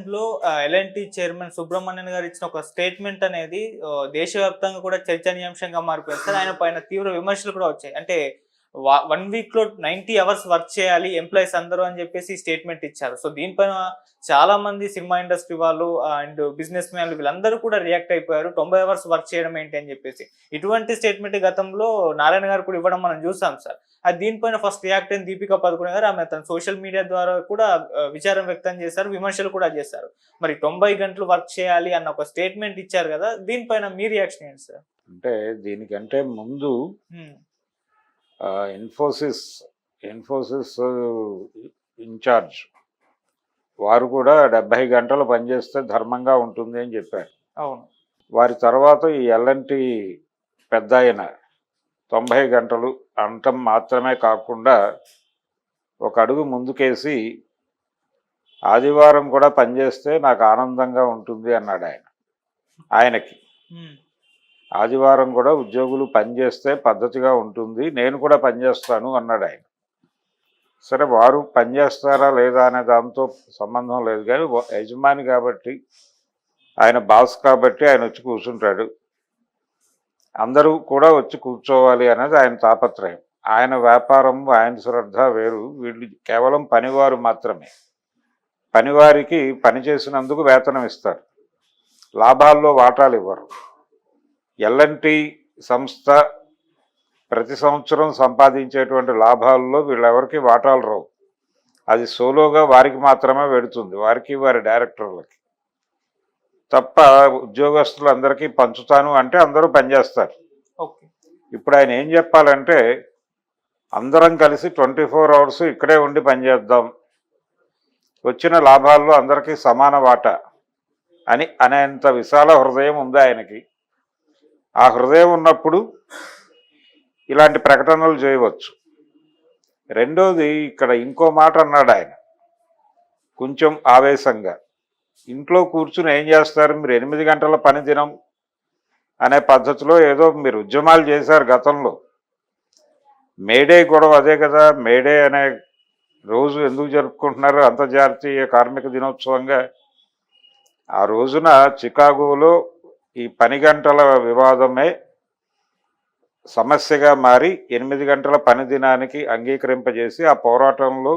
రీసెంట్‌లో L&T chairman Subramanian గారు ఇచ్చిన ఒక స్టేట్మెంట్ అనేది దేశవ్యాప్తంగా కూడా చర్చనీయాంశంగా మారిపోయింది సార్. ఆయన పైన తీవ్ర విమర్శలు కూడా వచ్చాయి. అంటే 1 వీక్‌లో 90 అవర్స్ వర్క్ చేయాలి ఎంప్లాయీస్ అందరూ అని చెప్పేసి స్టేట్మెంట్ ఇచ్చారు. సో దీనిపైన చాలా మంది సినిమా ఇండస్ట్రీ వాళ్ళు అండ్ బిజినెస్ మ్యాన్లు వీళ్ళందరూ కూడా రియాక్ట్ అయిపోయారు. 90 అవర్స్ వర్క్ చేయడం ఏంటి అని చెప్పేసి. ఇటువంటి స్టేట్మెంట్ గతంలో నారాయణ గారు కూడా ఇవ్వడం మనం చూసాం సార్. దీనిపైన ఫస్ట్ రియాక్ట్ అయిన దీపికా పదుకొనె గారు ఆమె తన సోషల్ మీడియా ద్వారా కూడా విచారం వ్యక్తం చేశారు. విమర్శలు కూడా చేశారు. మరి 90 గంటలు వర్క్ చేయాలి అన్న ఒక స్టేట్మెంట్ ఇచ్చారు కదా! దీనిపైన మీ రియాక్షన్ ఏంటి సార్? అంటే దీనికంటే ముందు ఇన్ఫోసిస్ ఇన్ఛార్జ్ వారు కూడా 70 గంటలు పనిచేస్తే ధర్మంగా ఉంటుంది అని చెప్పారు. అవును. వారి తర్వాత ఈ ఎల్ఎన్టీ పెద్దాయన 90 గంటలు అనటం మాత్రమే కాకుండా ఒక అడుగు ముందుకేసి ఆదివారం కూడా పనిచేస్తే నాకు ఆనందంగా ఉంటుంది అన్నాడు ఆయనకి. ఆదివారం కూడా ఉద్యోగులు పనిచేస్తే పద్ధతిగా ఉంటుంది, నేను కూడా పనిచేస్తాను అన్నాడు ఆయన. సరే, వారు పనిచేస్తారా లేదా అనే దాంతో సంబంధం లేదు, కానీ యజమాని కాబట్టి, ఆయన బాస్ కాబట్టి ఆయన వచ్చి కూర్చుంటాడు. అందరూ కూడా వచ్చి కూర్చోవాలి అనేది ఆయన తాపత్రయం. ఆయన వ్యాపారం, ఆయన శ్రద్ధ వేరు. వీళ్ళు కేవలం పనివారు మాత్రమే. పనివారికి పని చేసినందుకు వేతనం ఇస్తారు, లాభాల్లో వాటాలు ఇవ్వరు. ఎల్ఎన్టీ సంస్థ ప్రతి సంవత్సరం సంపాదించేటువంటి లాభాల్లో వీళ్ళెవరికి వాటాలు రావు. అది సోలోగా వారికి మాత్రమే పెడుతుంది, వారికి వారి డైరెక్టర్లకి తప్ప. ఉద్యోగస్తులందరికీ పంచుతాను అంటే అందరూ పనిచేస్తారు. ఇప్పుడు ఆయన ఏం చెప్పాలంటే, అందరం కలిసి 24 అవర్స్ ఇక్కడే ఉండి పనిచేద్దాం, వచ్చిన లాభాల్లో అందరికీ సమాన వాటా అనేంత విశాల హృదయం ఉంది ఆయనకి. ఆ హృదయం ఉన్నప్పుడు ఇలాంటి ప్రకటనలు చేయవచ్చు. రెండోది, ఇక్కడ ఇంకో మాట అన్నాడు ఆయన కొంచెం ఆవేశంగా. ఇంట్లో కూర్చుని ఏం చేస్తారు మీరు, 8 గంటల పని దినం అనే పద్ధతిలో ఏదో మీరు ఉద్యమాలు చేశారు గతంలో. మేడే గొడవ అదే కదా. మేడే అనే రోజు ఎందుకు జరుపుకుంటున్నారు అంతర్జాతీయ కార్మిక దినోత్సవంగా? ఆ రోజున చికాగోలో ఈ పని గంటల వివాదమే సమస్యగా మారి 8 గంటల పని దినానికి అంగీకరింపజేసి ఆ పోరాటంలో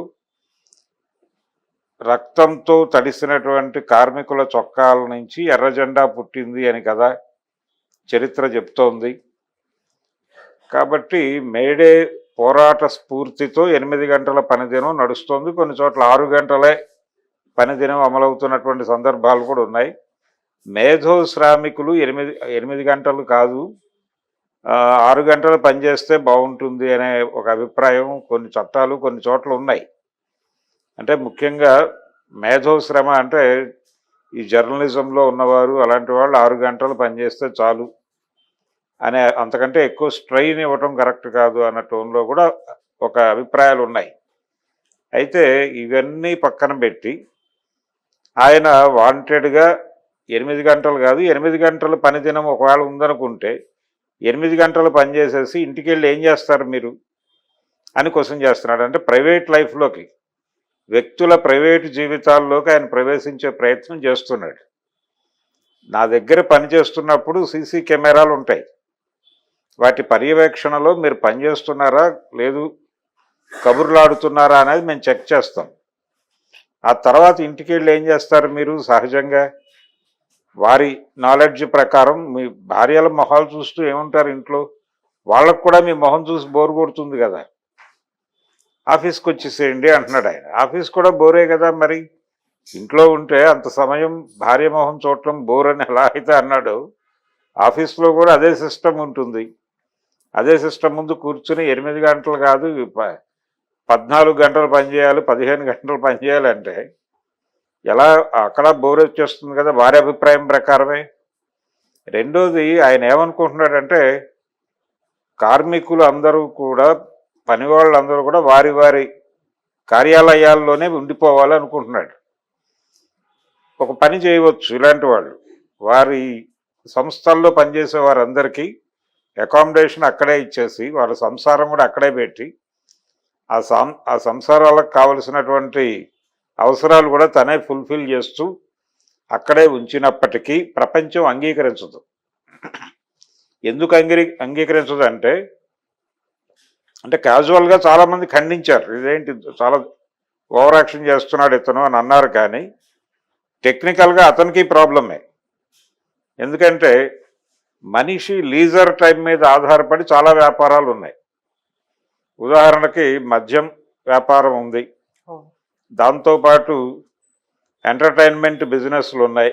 రక్తంతో తడిసినటువంటి కార్మికుల చొక్కాల నుంచి ఎర్ర జెండా పుట్టింది అని కదా చరిత్ర చెప్తోంది. కాబట్టి మేడే పోరాట స్ఫూర్తితో 8 గంటల పనిదినం నడుస్తోంది. కొన్ని చోట్ల 6 గంటలే పనిదినం అమలవుతున్నటువంటి సందర్భాలు కూడా ఉన్నాయి. మేధో శ్రామికులు 8 గంటలు కాదు, 6 గంటలు పనిచేస్తే బాగుంటుంది అనే ఒక అభిప్రాయం కొన్ని చట్టాలు కొన్ని చోట్ల ఉన్నాయి. అంటే ముఖ్యంగా మేధో శ్రమ అంటే ఈ జర్నలిజంలో ఉన్నవారు అలాంటి వాళ్ళు 6 గంటలు పనిచేస్తే చాలు అనే, అంతకంటే ఎక్కువ స్ట్రెయిన్ ఇవ్వటం కరెక్ట్ కాదు అన్న టోన్లో కూడా ఒక అభిప్రాయాలు ఉన్నాయి. అయితే ఇవన్నీ పక్కన పెట్టి ఆయన వాంటెడ్గా 8 గంటలు కాదు, 8 గంటల పనిదినం ఒకవేళ ఉందనుకుంటే 8 గంటలు పనిచేసేసి ఇంటికి వెళ్ళి ఏం చేస్తారు మీరు అని క్వశ్చన్ చేస్తున్నాడు. అంటే ప్రైవేట్ లైఫ్లోకి, వ్యక్తుల ప్రైవేటు జీవితాల్లోకి ఆయన ప్రవేశించే ప్రయత్నం చేస్తున్నాడు. నా దగ్గర పనిచేస్తున్నప్పుడు సీసీ కెమెరాలు ఉంటాయి, వాటి పర్యవేక్షణలో మీరు పనిచేస్తున్నారా లేదు కబుర్లాడుతున్నారా అనేది మేము చెక్ చేస్తాం. ఆ తర్వాత ఇంటికి వెళ్ళి ఏం చేస్తారు మీరు? సహజంగా వారి నాలెడ్జ్ ప్రకారం మీ భార్యల మొహాలు చూస్తూ ఏముంటారు ఇంట్లో, వాళ్ళకు కూడా మీ మొహం చూసి బోరు కొడుతుంది కదా, ఆఫీస్కి వచ్చేసేయండి అంటున్నాడు ఆయన. ఆఫీస్ కూడా బోరే కదా, మరి ఇంట్లో ఉంటే అంత సమయం భార్య మొహం చూడటం బోర్ అని ఎలా అయితే అన్నాడు, ఆఫీస్లో కూడా అదే సిస్టమ్ ఉంటుంది. అదే సిస్టమ్ ముందు కూర్చుని 8 గంటలు కాదు 14 గంటలు పనిచేయాలి, 15 గంటలు పనిచేయాలంటే ఎలా? అక్కడ బోర్ వచ్చేస్తుంది కదా వారి అభిప్రాయం ప్రకారమే. రెండోది, ఆయన ఏమనుకుంటున్నాడంటే కార్మికులు అందరూ కూడా, పని వాళ్ళందరూ కూడా వారి వారి కార్యాలయాల్లోనే ఉండిపోవాలి అనుకుంటున్నాడు. ఒక పని చేయవచ్చు ఇలాంటి వాళ్ళు, వారి సంస్థల్లో పనిచేసే వారందరికీ అకామిడేషన్ అక్కడే ఇచ్చేసి వాళ్ళ సంసారం కూడా అక్కడే పెట్టి ఆ సంసారాలకు కావలసినటువంటి అవసరాలు కూడా తనే ఫుల్ఫిల్ చేస్తూ అక్కడే ఉంచినప్పటికీ ప్రపంచం అంగీకరించదు. ఎందుకు అంగీకరించదు అంటే క్యాజువల్గా చాలామంది ఖండించారు, ఇదేంటి చాలా ఓవర్ యాక్షన్ చేస్తున్నాడు ఇతను అని అన్నారు. కానీ టెక్నికల్గా అతనికి ప్రాబ్లమే. ఎందుకంటే మనిషి లీజర్ టైం మీద ఆధారపడి చాలా వ్యాపారాలు ఉన్నాయి. ఉదాహరణకి మద్యం వ్యాపారం ఉంది, దాంతోపాటు ఎంటర్టైన్మెంట్ బిజినెస్లు ఉన్నాయి.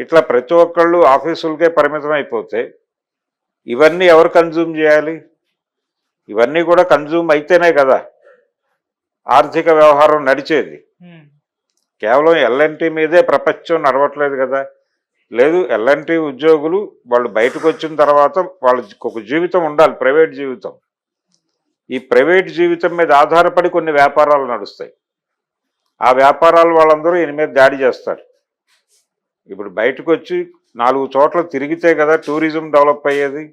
ఇట్లా ప్రతి ఒక్కళ్ళు ఆఫీసులకే పరిమితం అయిపోతే ఇవన్నీ ఎవరు కన్జ్యూమ్ చేయాలి? ఇవన్నీ కూడా కన్జ్యూమ్ అయితేనే కదా ఆర్థిక వ్యవహారం నడిచేది. కేవలం ఎల్ఎన్టీ మీదే ప్రపంచం నడవట్లేదు కదా. లేదు, ఎల్ఎన్టీ ఉద్యోగులు వాళ్ళు బయటకు వచ్చిన తర్వాత వాళ్ళకి ఒక జీవితం ఉండాలి, ప్రైవేట్ జీవితం. ఈ ప్రైవేట్ జీవితం మీద ఆధారపడి కొన్ని వ్యాపారాలు నడుస్తాయి. ఆ వ్యాపారాలు వాళ్ళందరూ ఈయన మీద దాడి చేస్తారు. ఇప్పుడు బయటకు వచ్చి 4 చోట్ల తిరిగితే కదా టూరిజం డెవలప్ అయ్యేది.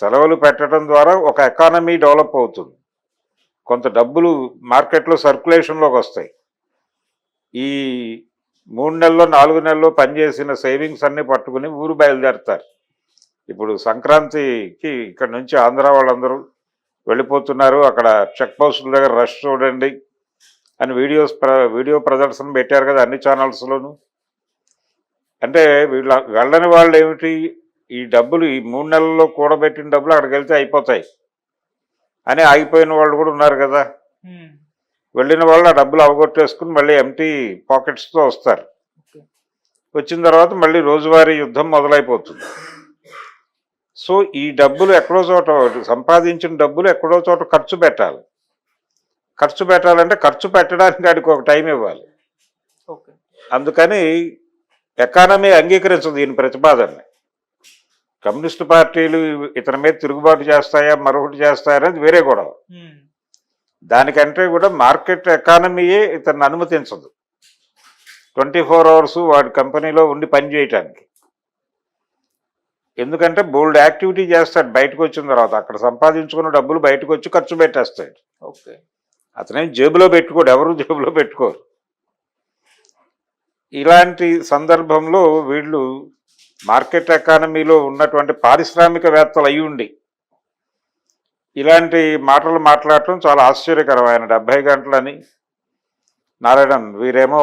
సెలవులు పెట్టడం ద్వారా ఒక ఎకానమీ డెవలప్ అవుతుంది, కొంత డబ్బులు మార్కెట్లో సర్క్యులేషన్లోకి వస్తాయి. ఈ 3 నెలల్లో 4 నెలల్లో పనిచేసిన సేవింగ్స్ అన్నీ పట్టుకుని ఊరు బయలుదేరుతారు. ఇప్పుడు సంక్రాంతికి ఇక్కడ నుంచి ఆంధ్ర వాళ్ళందరూ వెళ్ళిపోతున్నారు. అక్కడ చెక్ పోస్టుల దగ్గర రష్ చూడండి అని వీడియో ప్రదర్శన పెట్టారు కదా అన్ని ఛానల్స్లోనూ. అంటే వెళ్ళని వాళ్ళు ఏమిటి, ఈ డబ్బులు ఈ 3 నెలల్లో కూడబెట్టిన డబ్బులు అక్కడికి వెళ్తే అయిపోతాయి అని ఆగిపోయిన వాళ్ళు కూడా ఉన్నారు కదా. వెళ్ళిన వాళ్ళు ఆ డబ్బులు అవగొట్టేసుకుని మళ్ళీ ఎంటీ పాకెట్స్తో వస్తారు. వచ్చిన తర్వాత మళ్ళీ రోజువారీ యుద్ధం మొదలైపోతుంది. సో ఈ డబ్బులు ఎక్కడో చోట, సంపాదించిన డబ్బులు ఎక్కడో చోట ఖర్చు పెట్టాలంటే ఖర్చు పెట్టడానికి వాడికి ఒక టైం ఇవ్వాలి. అందుకని ఎకానమీ అంగీకరించదు దీని ప్రతిపాదనని. కమ్యూనిస్టు పార్టీలు ఇతని మీద తిరుగుబాటు చేస్తాయా మరొకటి చేస్తాయా అనేది వేరే గొడవ. దానికంటే కూడా మార్కెట్ ఎకానమీయే ఇతన్ని అనుమతించదు 24 అవర్స్ వాడి కంపెనీలో ఉండి పని చేయటానికి. ఎందుకంటే బోల్డ్ యాక్టివిటీ చేస్తాడు బయటకు వచ్చిన తర్వాత. అక్కడ సంపాదించుకున్న డబ్బులు బయటకు వచ్చి ఖర్చు పెట్టేస్తాడు. అతనేం జేబులో పెట్టుకోడు, ఎవరు జేబులో పెట్టుకోరు. ఇలాంటి సందర్భంలో వీళ్ళు మార్కెట్ ఎకానమీలో ఉన్నటువంటి పారిశ్రామికవేత్తలు అయి ఉండి ఇలాంటి మాటలు మాట్లాడటం చాలా ఆశ్చర్యకరమైన. 70 గంటలని నారాయణన్, వీరేమో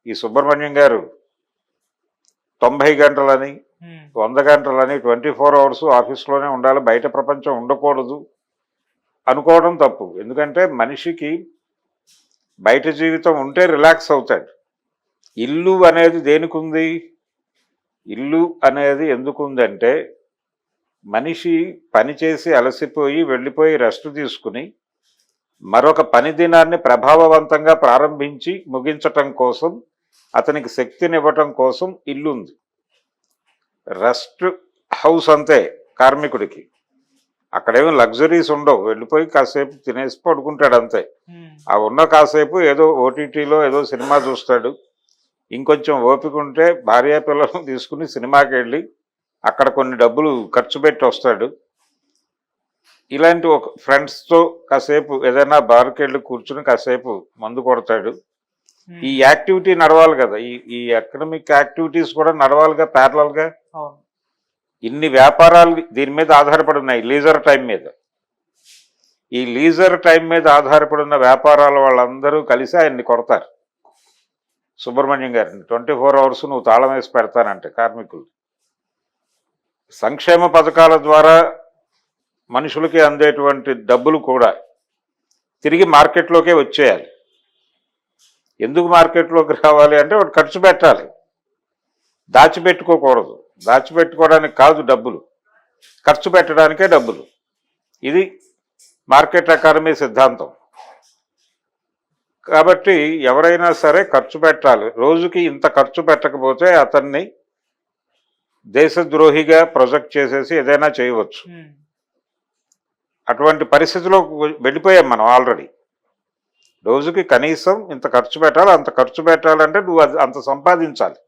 ఈ సుబ్రహ్మణ్యం గారు 90 గంటలని 100 గంటలని 24 అవర్స్ ఆఫీస్లోనే ఉండాలి, బయట ప్రపంచం ఉండకూడదు అనుకోవడం తప్పు. ఎందుకంటే మనిషికి బయట జీవితం ఉంటే రిలాక్స్ అవుతాడు. ఇల్లు అనేది దేనికి ఉంది? ఇల్లు అనేది ఎందుకు ఉందంటే మనిషి పనిచేసి అలసిపోయి వెళ్ళిపోయి రెస్ట్ తీసుకుని మరొక పని దినాన్ని ప్రభావవంతంగా ప్రారంభించి ముగించటం కోసం, అతనికి శక్తినివ్వటం కోసం ఇల్లు ఉంది. రెస్ట్ హౌస్ అంతే కార్మికుడికి. అక్కడేమో లగ్జరీస్ ఉండవు, వెళ్ళిపోయి కాసేపు తినేసి పడుకుంటాడు అంతే. ఆ ఉన్న కాసేపు ఏదో ఓటీటీలో ఏదో సినిమా చూస్తాడు. ఇంకొంచెం ఓపిక ఉంటే భార్య పిల్లలను తీసుకుని సినిమాకి వెళ్ళి అక్కడ కొన్ని డబ్బులు ఖర్చు పెట్టి వస్తాడు. ఇలాంటి ఒక ఫ్రెండ్స్తో కాసేపు ఏదైనా బార్కి వెళ్ళి కూర్చుని కాసేపు మందు కొడతాడు. ఈ యాక్టివిటీ నడవాలి కదా, ఈ ఎకనామిక్ యాక్టివిటీస్ కూడా నడవాలిగా ప్యారలల్గా. ఇన్ని వ్యాపారాలు దీని మీద ఆధారపడి ఉన్నాయి, లీజర్ టైం మీద. ఈ లీజర్ టైం మీద ఆధారపడి ఉన్న వ్యాపారాల వాళ్ళందరూ కలిసి ఆయన్ని కొడతారు సుబ్రహ్మణ్యం గారిని. 24 అవర్స్ నువ్వు తాళం వేసి పెడతానంటే కార్మికులు. సంక్షేమ పథకాల ద్వారా మనుషులకి అందేటువంటి డబ్బులు కూడా తిరిగి మార్కెట్లోకే వచ్చేయాలి. ఎందుకు మార్కెట్లోకి రావాలి అంటే వాడు ఖర్చు పెట్టాలి, దాచిపెట్టుకోకూడదు. దాచిపెట్టుకోవడానికి కాదు డబ్బులు, ఖర్చు పెట్టడానికే డబ్బులు. ఇది మార్కెట్ ఎకానమీ సిద్ధాంతం. కాబట్టి ఎవరైనా సరే ఖర్చు పెట్టాలి. రోజుకి ఇంత ఖర్చు పెట్టకపోతే అతన్ని దేశద్రోహిగా ప్రొజెక్ట్ చేసేసి ఏదైనా చేయవచ్చు. అటువంటి పరిస్థితిలో వెళ్ళిపోయాం మనం ఆల్రెడీ. రోజుకి కనీసం ఇంత ఖర్చు పెట్టాలి, అంత ఖర్చు పెట్టాలంటే నువ్వు అంత సంపాదించాలి.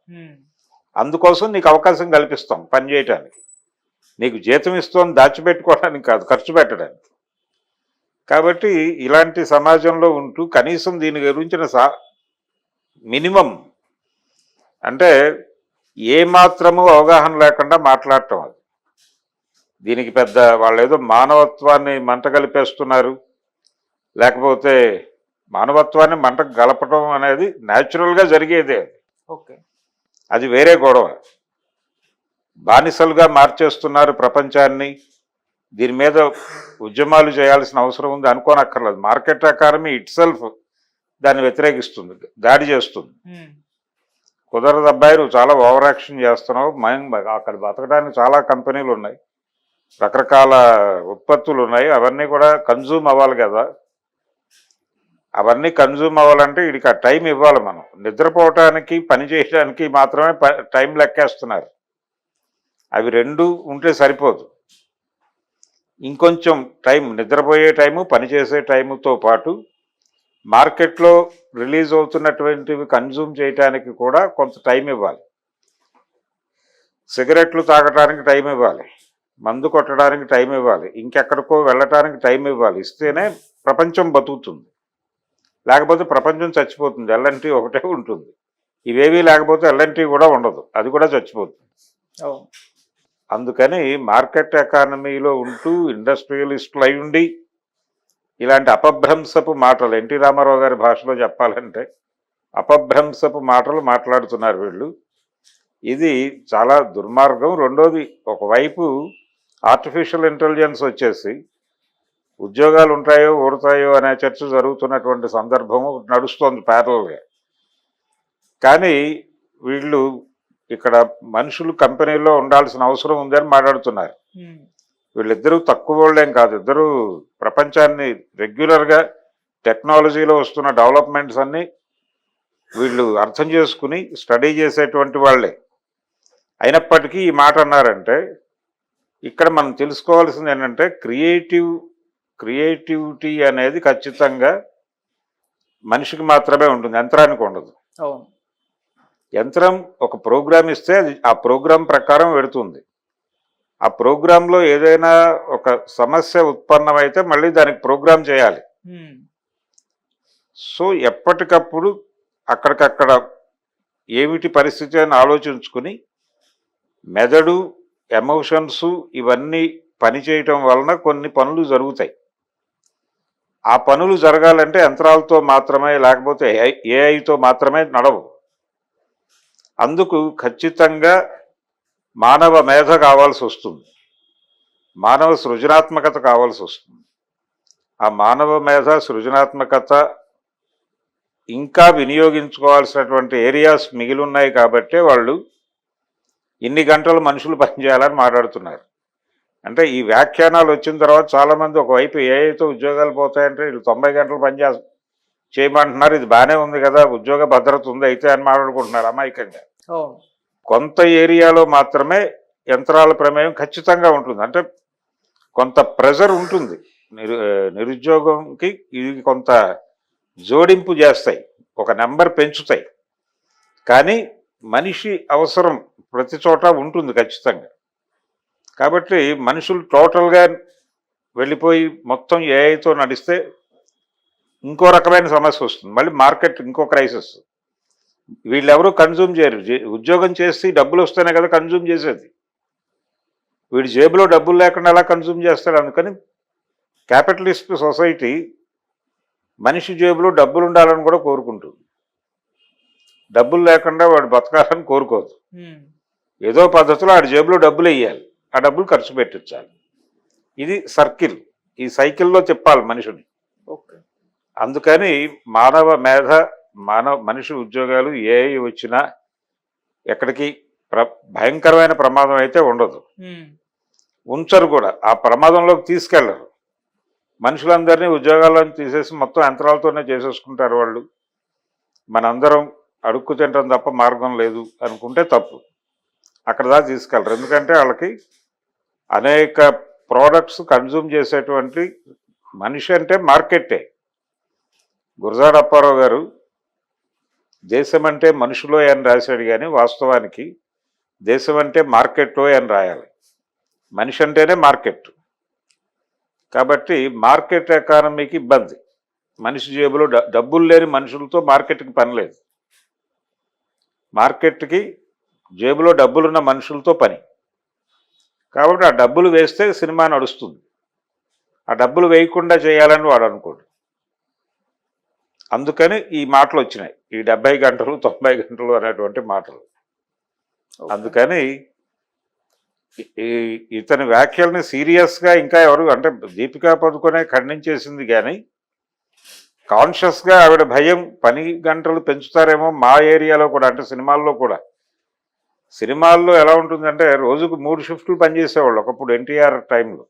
అందుకోసం నీకు అవకాశం కల్పిస్తాం పని చేయటానికి. నీకు జీతం ఇస్తాం దాచిపెట్టుకోవడానికి కాదు, ఖర్చు పెట్టడానికి. కాబట్టి ఇలాంటి సమాజంలో ఉంటూ కనీసం దీని గురించిన మినిమం అంటే ఏ మాత్రము అవగాహన లేకుండా మాట్లాడటం అది. దీనికి పెద్ద వాళ్ళు ఏదో మానవత్వాన్ని మంట కలిపేస్తున్నారు, లేకపోతే మానవత్వాన్ని మంటకు గలపడం అనేది న్యాచురల్గా జరిగేదే. ఓకే. అది వేరే గొడవ. బానిసలుగా మార్చేస్తున్నారు ప్రపంచాన్ని, దీని మీద ఉద్యమాలు చేయాల్సిన అవసరం ఉంది అనుకోనక్కర్లేదు. మార్కెట్ ఎకానమీ ఇట్ సెల్ఫ్ దాన్ని వ్యతిరేకిస్తుంది, దాడి చేస్తుంది. కుదరదు అబ్బాయి, నువ్వు చాలా ఓవర్ యాక్షన్ చేస్తున్నావు. అక్కడ బతకడానికి చాలా కంపెనీలు ఉన్నాయి, రకరకాల ఉత్పత్తులు ఉన్నాయి, అవన్నీ కూడా కన్జ్యూమ్ అవ్వాలి కదా. అవన్నీ కన్జ్యూమ్ అవ్వాలంటే వీడికి ఆ టైం ఇవ్వాలి. మనం నిద్రపోవటానికి పని చేయడానికి మాత్రమే టైం లెక్కేస్తున్నారు. అవి రెండు ఉంటే సరిపోదు. ఇంకొంచెం టైం, నిద్రపోయే టైము, పనిచేసే టైముతో పాటు మార్కెట్లో రిలీజ్ అవుతున్నటువంటివి కన్జ్యూమ్ చేయటానికి కూడా కొంత టైం ఇవ్వాలి. సిగరెట్లు తాగటానికి టైం ఇవ్వాలి, మందు కొట్టడానికి టైం ఇవ్వాలి, ఇంకెక్కడికో వెళ్ళటానికి టైం ఇవ్వాలి. ఇస్తేనే ప్రపంచం బతుకుతుంది, లేకపోతే ప్రపంచం చచ్చిపోతుంది. ఎల్ఎన్టీ ఒకటే ఉంటుంది. ఇవేవీ లేకపోతే ఎల్ఎన్టీ కూడా ఉండదు, అది కూడా చచ్చిపోతుంది. అందుకని మార్కెట్ ఎకానమీలో ఉంటూ ఇండస్ట్రియలిస్టులు అయి ఉండి ఇలాంటి అపభ్రంశపు మాటలు, ఎన్టీ రామారావు గారి భాషలో చెప్పాలంటే అపభ్రంశపు మాటలు మాట్లాడుతున్నారు వీళ్ళు. ఇది చాలా దుర్మార్గం. రెండోది, ఒకవైపు ఆర్టిఫిషియల్ ఇంటెలిజెన్స్ వచ్చేసి ఉద్యోగాలు ఉంటాయో ఊడతాయో అనే చర్చ జరుగుతున్నటువంటి సందర్భము నడుస్తోంది ప్యారల్గా. కానీ వీళ్ళు ఇక్కడ మనుషులు కంపెనీల్లో ఉండాల్సిన అవసరం ఉందని మాట్లాడుతున్నారు. వీళ్ళిద్దరూ తక్కువ వాళ్ళేం కాదు, ఇద్దరు ప్రపంచాన్ని రెగ్యులర్గా టెక్నాలజీలో వస్తున్న డెవలప్మెంట్స్ అన్నీ వీళ్ళు అర్థం చేసుకుని స్టడీ చేసేటువంటి వాళ్ళే. అయినప్పటికీ ఈ మాట అన్నారంటే ఇక్కడ మనం తెలుసుకోవాల్సింది ఏంటంటే క్రియేటివిటీ అనేది ఖచ్చితంగా మనిషికి మాత్రమే ఉంటుంది, యంత్రానికి ఉండదు. యంత్రం ఒక ప్రోగ్రామ్ ఇస్తే అది ఆ ప్రోగ్రాం ప్రకారం పెడుతుంది. ఆ ప్రోగ్రాంలో ఏదైనా ఒక సమస్య ఉత్పన్నమైతే మళ్ళీ దానికి ప్రోగ్రామ్ చేయాలి. సో ఎప్పటికప్పుడు అక్కడికక్కడ ఏమిటి పరిస్థితి అని ఆలోచించుకుని మెదడు, ఎమోషన్స్ ఇవన్నీ పనిచేయటం వలన కొన్ని పనులు జరుగుతాయి. ఆ పనులు జరగాలంటే యంత్రాలతో మాత్రమే, లేకపోతే ఏఐతో మాత్రమే నడవు. అందుకు ఖచ్చితంగా మానవ మేధ కావాల్సి వస్తుంది, మానవ సృజనాత్మకత కావాల్సి వస్తుంది. ఆ మానవ మేధ, సృజనాత్మకత ఇంకా వినియోగించుకోవాల్సినటువంటి ఏరియాస్ మిగిలి ఉన్నాయి కాబట్టి వాళ్ళు ఇన్ని గంటలు మనుషులు పనిచేయాలని మాట్లాడుతున్నారు. అంటే ఈ వ్యాఖ్యానాలు వచ్చిన తర్వాత చాలామంది ఒకవైపు ఏఐతో ఉద్యోగాలు పోతాయంటే వీళ్ళు 90 గంటలు చేయమంటున్నారు, ఇది బాగానే ఉంది కదా, ఉద్యోగ భద్రత ఉంది అయితే అని మాట్లాడుకుంటున్నారు అమాయకంగా. కొంత ఏరియాలో మాత్రమే యంత్రాల ప్రమేయం ఖచ్చితంగా ఉంటుంది. అంటే కొంత ప్రెజర్ ఉంటుంది, నిరుద్యోగంకి ఇది కొంత జోడింపు చేస్తాయి, ఒక నెంబర్ పెంచుతాయి. కానీ మనిషి అవసరం ప్రతి చోట ఉంటుంది ఖచ్చితంగా. కాబట్టి మనుషులు టోటల్గా వెళ్ళిపోయి మొత్తం ఏఐతో నడిస్తే ఇంకో రకమైన సమస్య వస్తుంది, మళ్ళీ మార్కెట్ ఇంకో క్రైసిస్. వీళ్ళెవరూ కన్జ్యూమ్ చేయరు, ఉద్యోగం చేసి డబ్బులు వస్తేనే కదా కన్జ్యూమ్ చేసేది. వీడి జేబులో డబ్బులు లేకుండా ఎలా కన్జ్యూమ్ చేస్తాడు? అందుకని క్యాపిటలిస్ట్ సొసైటీ మనిషి జేబులో డబ్బులు ఉండాలని కూడా కోరుకుంటుంది, డబ్బులు లేకుండా వాడు బతకాలని కోరుకోదు. ఏదో పద్ధతిలో ఆడి జేబులో డబ్బులు వేయాలి, ఆ డబ్బులు ఖర్చు పెట్టించాలి. ఇది సర్కిల్, ఈ సైకిల్లో తిప్పాలి మనిషిని. అందుకని మానవ మేధ, మనిషి ఉద్యోగాలు ఏఐ వచ్చినా ఎక్కడికి భయంకరమైన ప్రమాదం అయితే ఉండదు, ఉంచరు కూడా, ఆ ప్రమాదంలోకి తీసుకెళ్లరు. మనుషులందరినీ ఉద్యోగాలను తీసేసి మొత్తం యంత్రాలతోనే చేసేసుకుంటారు వాళ్ళు. మనందరం అడుక్కు తింటాం తప్ప మార్గం లేదు అనుకుంటే తప్పు, అక్కడ దాకా తీసుకెళ్ళరు. ఎందుకంటే వాళ్ళకి అనేక ప్రోడక్ట్స్ కన్జ్యూమ్ చేసేటువంటి మనిషి అంటే మార్కెట్టే. గురజాడ అప్పారావు గారు దేశం అంటే మనుషులో అని రాశాడు, కానీ వాస్తవానికి దేశం అంటే మార్కెట్లో అని రాయాలి. మనిషి అంటేనే మార్కెట్. కాబట్టి మార్కెట్ ఎకానమీకి ఇబ్బంది. మనిషి జేబులో డబ్బులు లేని మనుషులతో మార్కెట్కి పని లేదు. మార్కెట్కి జేబులో డబ్బులున్న మనుషులతో పని. కాబట్టి ఆ డబ్బులు వేస్తే సినిమా నడుస్తుంది. ఆ డబ్బులు వేయకుండా చేయాలని వాడు అనుకోడు. అందుకని ఈ మాటలు వచ్చినాయి, ఈ 70 గంటలు 90 గంటలు అనేటువంటి మాటలు. అందుకని ఇతని వ్యాఖ్యల్ని సీరియస్గా ఇంకా ఎవరు అంటే దీపికా పదుకొనే ఖండించేసింది, కానీ కాన్షియస్గా ఆవిడ భయం పని గంటలు పెంచుతారేమో మా ఏరియాలో కూడా. అంటే సినిమాల్లో ఎలా ఉంటుందంటే రోజుకు 3 షిఫ్ట్లు పనిచేసేవాళ్ళు ఒకప్పుడు ఎన్టీఆర్ టైంలో.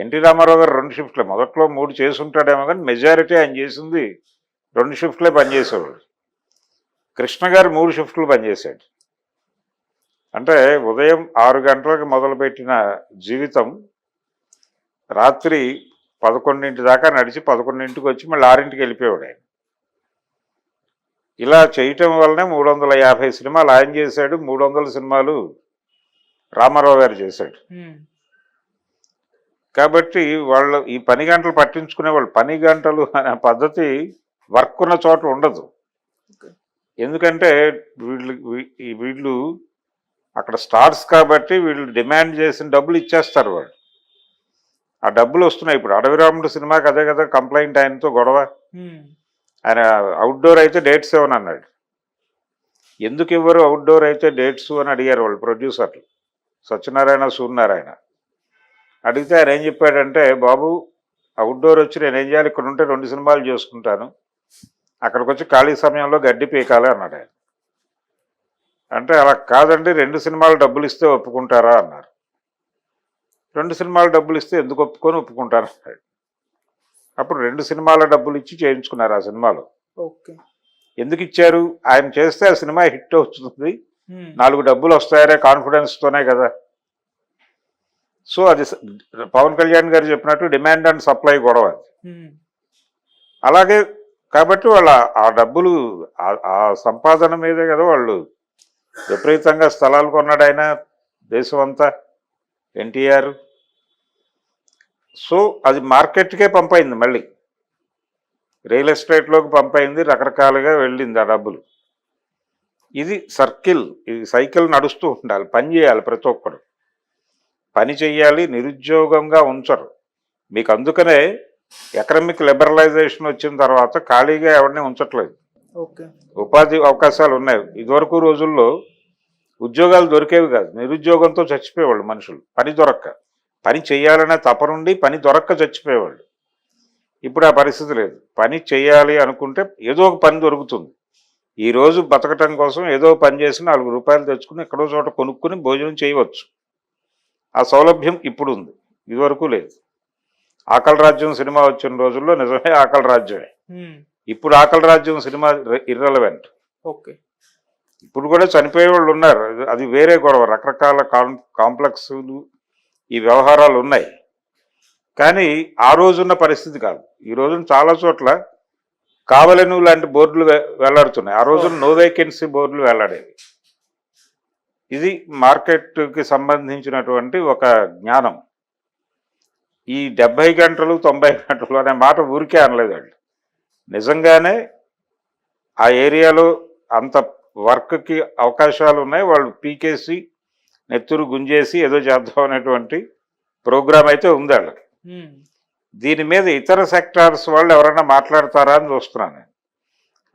ఎన్టీ రామారావు గారు 2 షిఫ్ట్లే, మొదట్లో 3 చేసి ఉంటాడేమో, కానీ మెజారిటీ ఆయన చేసింది 2 షిఫ్ట్లే పనిచేసేవాళ్ళు. కృష్ణ గారు 3 షిఫ్ట్లు పనిచేశాడు. అంటే ఉదయం 6 గంటలకు మొదలుపెట్టిన జీవితం రాత్రి 11 దాకా నడిచి 11కి వచ్చి మళ్ళీ 6కి వెళ్ళిపోయాడు ఆయన. ఇలా చేయటం వల్లనే 350 సినిమాలు ఆయన చేశాడు, 300 సినిమాలు రామారావు గారు చేశాడు. కాబట్టి వాళ్ళు ఈ పని గంటలు పట్టించుకునే వాళ్ళు, పని గంటలు అనే పద్ధతి వర్క్ ఉన్న చోట ఉండదు. ఎందుకంటే వీళ్ళు అక్కడ స్టార్స్ కాబట్టి వీళ్ళు డిమాండ్ చేసిన డబ్బులు ఇచ్చేస్తారు వాళ్ళు. ఆ డబ్బులు వస్తున్నాయి. ఇప్పుడు అడవిరాముడు సినిమాకి అదే కదా కంప్లైంట్, ఆయనతో గొడవ. ఆయన అవుట్డోర్ అయితే డేట్స్ ఇవ్వను అన్నాడు. ఎందుకు ఇవ్వరు అవుట్డోర్ అయితే డేట్స్ అని అడిగారు వాళ్ళు ప్రొడ్యూసర్లు, సత్యనారాయణ సూర్యనారాయణ. అడిగితే ఆయన ఏం చెప్పాడంటే, బాబు అవుట్డోర్ వచ్చి నేను ఏం చేయాలి, ఇక్కడ ఉంటే 2 సినిమాలు చేసుకుంటాను, అక్కడికి వచ్చి ఖాళీ సమయంలో గడ్డి పీకాలి అన్నాడు ఆయన. అంటే అలా కాదండి, 2 సినిమాలు డబ్బులు ఇస్తే ఒప్పుకుంటారా అన్నారు. 2 సినిమాలు డబ్బులు ఇస్తే ఎందుకు ఒప్పుకుంటారు అన్నాడు. అప్పుడు 2 సినిమాల డబ్బులు ఇచ్చి చేయించుకున్నారు ఆ సినిమాలో. ఎందుకు ఇచ్చారు, ఆయన చేస్తే ఆ సినిమా హిట్ అవుతుంది, 4 డబ్బులు వస్తాయనే కాన్ఫిడెన్స్తోనే కదా. సో అది పవన్ కళ్యాణ్ గారు చెప్పినట్టు డిమాండ్ అండ్ సప్లై గొడవ. అలాగే కాబట్టి వాళ్ళ ఆ డబ్బులు ఆ సంపాదన మీదే కదా వాళ్ళు విపరీతంగా స్థలాలు కొన్నాడు ఆయన దేశం అంతా ఎన్టీఆర్. సో అది మార్కెట్కే పంపైంది, మళ్ళీ రియల్ ఎస్టేట్లోకి పంపైంది, రకరకాలుగా వెళ్ళింది ఆ డబ్బులు. ఇది సర్కిల్, ఇది సైకిల్ నడుస్తూ ఉండాలి. పని చేయాలి, ప్రతి ఒక్కరు పని చెయ్యాలి, నిరుద్యోగంగా ఉంచరు మీకు. అందుకనే ఎకనామిక్ లిబరలైజేషన్ వచ్చిన తర్వాత ఖాళీగా ఎవరిని ఉంచట్లేదు, ఉపాధి అవకాశాలు ఉన్నాయి. ఇదివరకు రోజుల్లో ఉద్యోగాలు దొరికేవి కాదు, నిరుద్యోగంతో చచ్చిపోయేవాళ్ళు మనుషులు, పని దొరక్క. పని చేయాలనే తపనుండి పని దొరక్క చచ్చిపోయేవాళ్ళు. ఇప్పుడు ఆ పరిస్థితి లేదు. పని చేయాలి అనుకుంటే ఏదో ఒక పని దొరుకుతుంది. ఈరోజు బతకటం కోసం ఏదో పని చేసి 4 రూపాయలు తెచ్చుకుని ఎక్కడో చోట కొనుక్కుని భోజనం చేయవచ్చు. ఆ సౌలభ్యం ఇప్పుడు ఉంది, ఇదివరకు లేదు. ఆకలి రాజ్యం సినిమా వచ్చిన రోజుల్లో నిజమే ఆకలి రాజ్యమే. ఇప్పుడు ఆకలి రాజ్యం సినిమా ఇర్రెలవెంట్. ఇప్పుడు కూడా చనిపోయే వాళ్ళు ఉన్నారు, అది వేరే గొడవ. రకరకాల కాంప్లెక్స్లు ఈ వ్యవహారాలు ఉన్నాయి, కానీ ఆ రోజున్న పరిస్థితి కాదు. ఈ రోజున చాలా చోట్ల కావలను లాంటి బోర్డులు వెళ్లాడుతున్నాయి. ఆ రోజున నో వేకెన్సీ బోర్డులు వెళ్లాడేవి. ఇది మార్కెట్కి సంబంధించినటువంటి ఒక జ్ఞానం. ఈ 70 గంటలు 90 గంటలు అనే మాట ఊరికే అనలేదు వాళ్ళు. నిజంగానే ఆ ఏరియాలో అంత వర్క్కి అవకాశాలు ఉన్నాయి, వాళ్ళు పీకేసి నెత్తురు గుంజేసి ఏదో చేద్దాం అనేటువంటి ప్రోగ్రామ్ అయితే ఉంది వాళ్ళకి. దీని మీద ఇతర సెక్టార్స్ వాళ్ళు ఎవరైనా మాట్లాడతారా అని చూస్తున్నాను.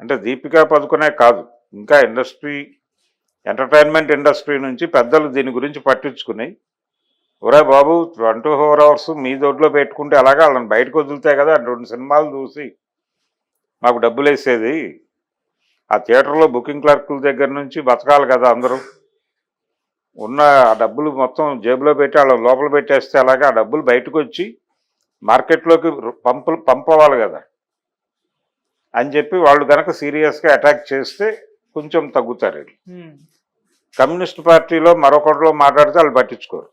అంటే దీపికా పదుకొనే కాదు, ఇంకా ఇండస్ట్రీ, ఎంటర్టైన్మెంట్ ఇండస్ట్రీ నుంచి పెద్దలు దీని గురించి పట్టించుకుని, ఒరే బాబు 24 hours మీ దొడ్లో పెట్టుకుంటే అలాగా వాళ్ళని బయటకు వదిలితే కదా 2 సినిమాలు చూసి మాకు డబ్బులు వేసేది. ఆ థియేటర్లో బుకింగ్ క్లర్కుల దగ్గర నుంచి బతకాలి కదా అందరూ. ఉన్న ఆ డబ్బులు మొత్తం జేబులో పెట్టి వాళ్ళ లోపల పెట్టేస్తే అలాగా ఆ డబ్బులు బయటకు వచ్చి మార్కెట్లోకి పంపవాలి కదా అని చెప్పి వాళ్ళు కనుక సీరియస్గా అటాక్ చేస్తే కొంచెం తగ్గుతారు. కమ్యూనిస్ట్ పార్టీలో మరొకటిలో మాట్లాడితే వాళ్ళు పట్టించుకోరు.